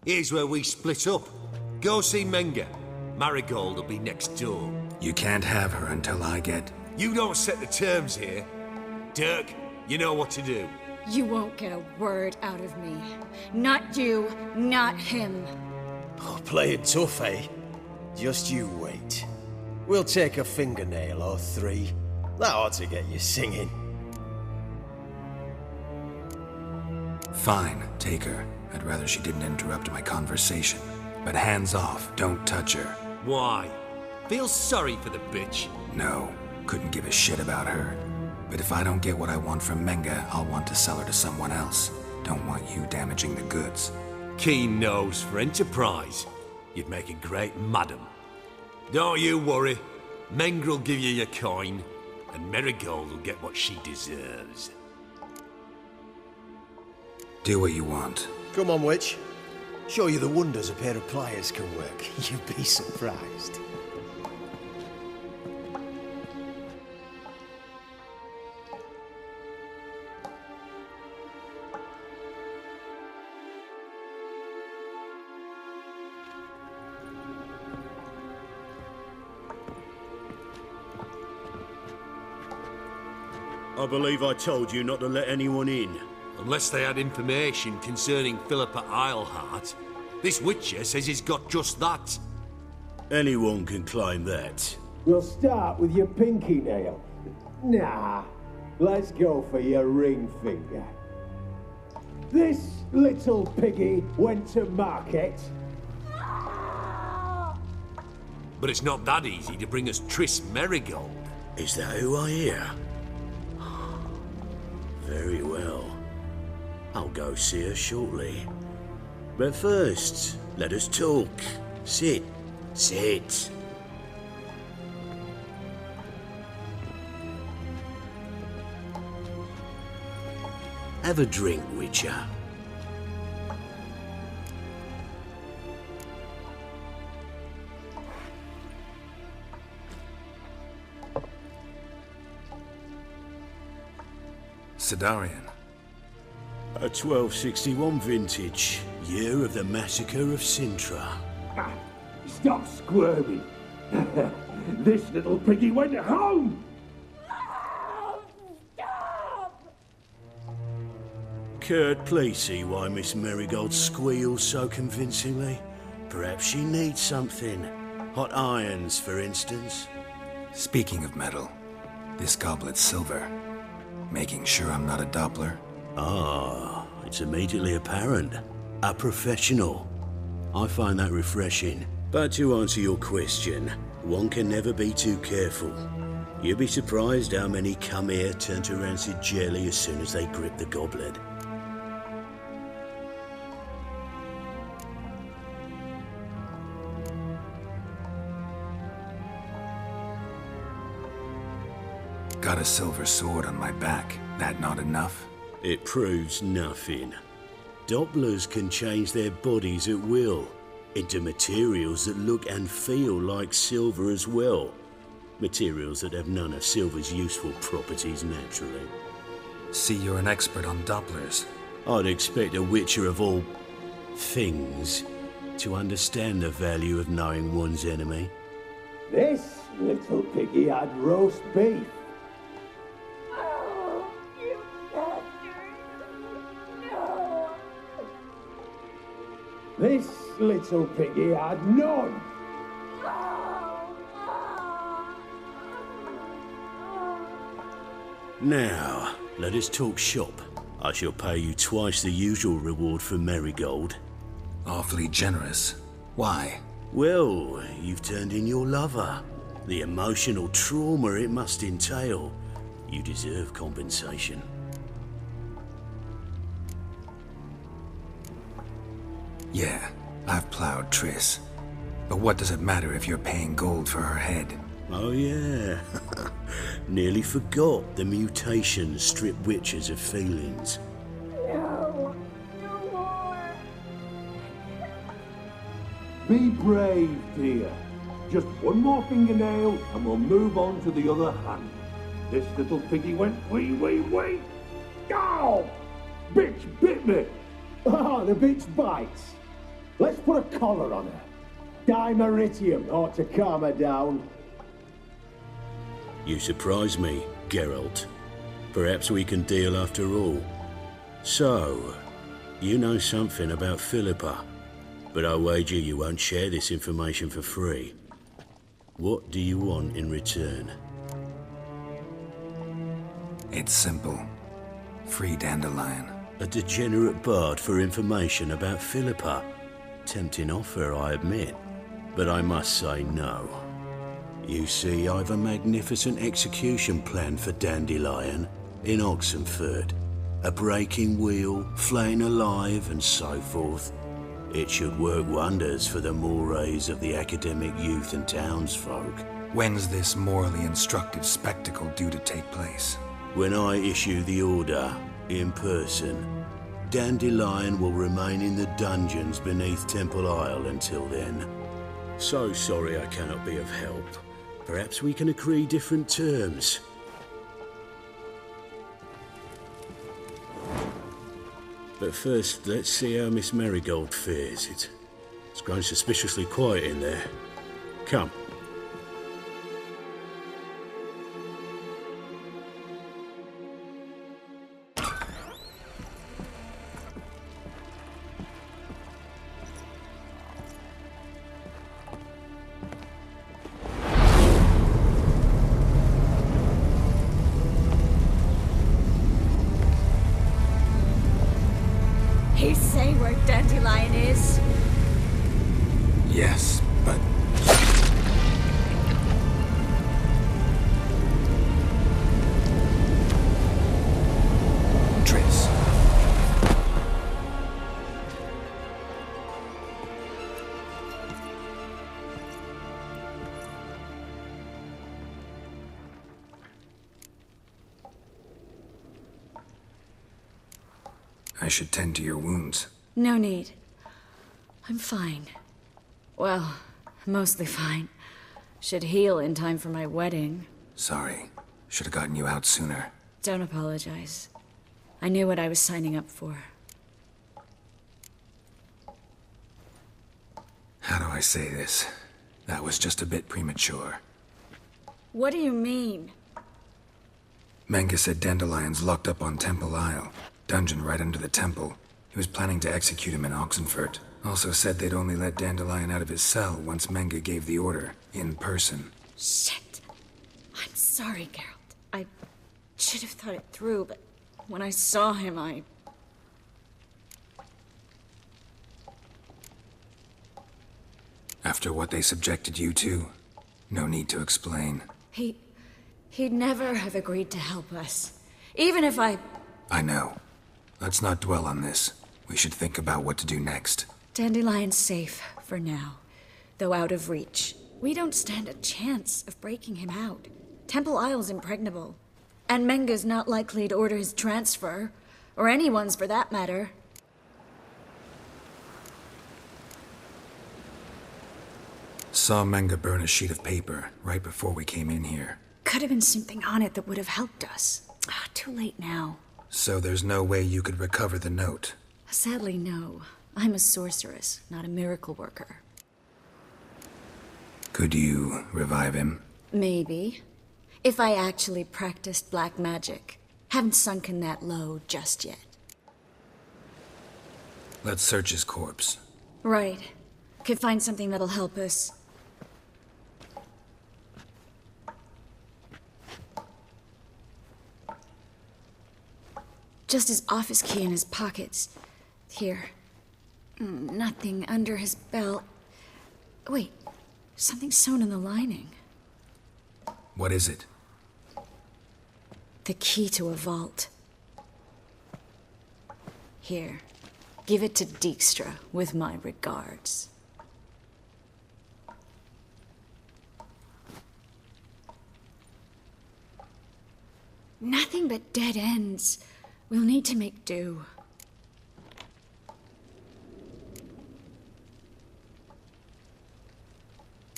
Here's where we split up. Go see Menge. Merigold will be next door. You can't have her until I get... You don't set the terms here. Dirk, you know what to do. You won't get a word out of me. Not you, not him. Oh, play it tough, eh? Just you wait. We'll take a fingernail or three. That ought to get you singing. Fine, take her. I'd rather she didn't interrupt my conversation. But hands off, don't touch her. Why? Feel sorry for the bitch? No, couldn't give a shit about her. But if I don't get what I want from Menge, I'll want to sell her to someone else. Don't want you damaging the goods. Keen nose for enterprise. You'd make a great madam. Don't you worry. Menge will give you your coin, and Merigold will get what she deserves. Do what you want. Come on, witch. Show you the wonders a pair of pliers can work. You'd be surprised. I believe I told you not to let anyone in. Unless they had information concerning Philippa Eilhart. This witcher says he's got just that. Anyone can claim that. We'll start with your pinky nail. Nah, let's go for your ring finger. This little piggy went to market. But it's not that easy to bring us Triss Merigold. Is that who I hear? Very well. I'll go see her shortly. But first, let us talk. Sit. Sit. Have a drink, Witcher. Sidarian. A 1261 vintage, year of the massacre of Sintra. Stop squirming. This little piggy went home. Kurt, please see why Miss Merigold squeals so convincingly. Perhaps she needs something. Hot irons, for instance. Speaking of metal, this goblet's silver. Making sure I'm not a Doppler. Ah, it's immediately apparent. A professional. I find that refreshing. But to answer your question, one can never be too careful. You'll be surprised how many come here turn to rancid jelly as soon as they grip the goblet. Got a silver sword on my back. That not enough? It proves nothing. Dopplers can change their bodies at will, into materials that look and feel like silver as well. Materials that have none of silver's useful properties naturally. See, you're an expert on Dopplers. I'd expect a witcher of all things to understand the value of knowing one's enemy. This little piggy had roast beef. This little piggy had none. Now, let us talk shop. I shall pay you twice the usual reward for Merigold. Awfully generous. Why? Well, you've turned in your lover. The emotional trauma it must entail. You deserve compensation. Yeah, I've plowed Triss. But what does it matter if you're paying gold for her head? Oh yeah. Nearly forgot the mutations strip witches of feelings. No, no more. Be brave, dear. Just one more fingernail and we'll move on to the other hand. This little piggy went wee wee wee. Ow! Bitch bit me. Ah, the bitch bites. Let's put a collar on her. Dimeritium ought to calm her down. You surprise me, Geralt. Perhaps we can deal after all. So, you know something about Philippa, but I wager you won't share this information for free. What do you want in return? It's simple. Free Dandelion. A degenerate bard for information about Philippa. Tempting offer, I admit, but I must say no. You see, I've a magnificent execution plan for Dandelion in Oxenford. A breaking wheel, flaying alive, and so forth. It should work wonders for the mores of the academic youth and townsfolk. When's this morally instructive spectacle due to take place? When I issue the order, in person, Dandelion will remain in the dungeons beneath Temple Isle until then. So sorry I cannot be of help. Perhaps we can agree different terms. But first, let's see how Miss Merigold fares. It's grown suspiciously quiet in there. Come. He say where Dandelion is? Yes, but... Triss. I should tend to your wounds. No need. I'm fine. Well, mostly fine. Should heal in time for my wedding. Sorry. Should have gotten you out sooner. Don't apologize. I knew what I was signing up for. How do I say this? That was just a bit premature. What do you mean? Menge said Dandelion's locked up on Temple Isle. Dungeon right under the temple. He was planning to execute him in Oxenford. Also said they'd only let Dandelion out of his cell once Menge gave the order, in person. Shit. I'm sorry, Geralt. I should have thought it through, but when I saw him, After what they subjected you to, no need to explain. He'd never have agreed to help us. Even if I know. Let's not dwell on this. We should think about what to do next. Dandelion's safe, for now. Though out of reach. We don't stand a chance of breaking him out. Temple Isle's impregnable. And Menge's not likely to order his transfer. Or anyone's, for that matter. Saw Menge burn a sheet of paper right before we came in here. Could have been something on it that would have helped us. Too late now. So there's no way you could recover the note? Sadly, no. I'm a sorceress, not a miracle worker. Could you revive him? Maybe. If I actually practiced black magic. Haven't sunken that low just yet. Let's search his corpse. Right. Could find something that'll help us. Just his office key in his pockets. Here. Nothing under his belt. Wait. Something sewn in the lining. What is it? The key to a vault. Here. Give it to Dijkstra with my regards. Nothing but dead ends. We'll need to make do.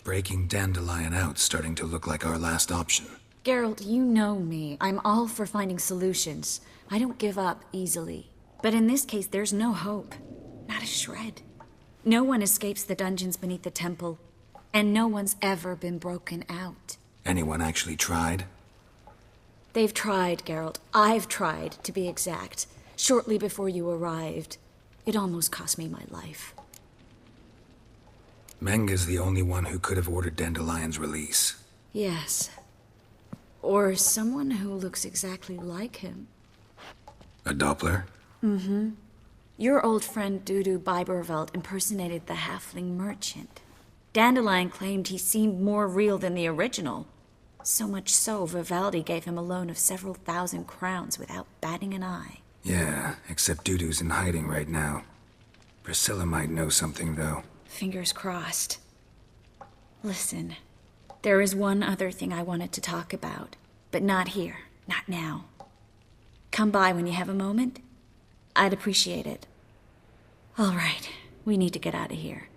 Breaking Dandelion out's starting to look like our last option. Geralt, you know me. I'm all for finding solutions. I don't give up easily. But in this case, there's no hope. Not a shred. No one escapes the dungeons beneath the temple, and no one's ever been broken out. Anyone actually tried? They've tried, Geralt. I've tried, to be exact. Shortly before you arrived. It almost cost me my life. Menge's the only one who could have ordered Dandelion's release. Yes. Or someone who looks exactly like him. A Doppler? Mm-hmm. Your old friend Dudu Biberveld impersonated the halfling merchant. Dandelion claimed he seemed more real than the original. So much so, Vivaldi gave him a loan of several thousand crowns without batting an eye. Yeah, except Dudu's in hiding right now. Priscilla might know something, though. Fingers crossed. Listen, there is one other thing I wanted to talk about, but not here, not now. Come by when you have a moment. I'd appreciate it. All right, we need to get out of here.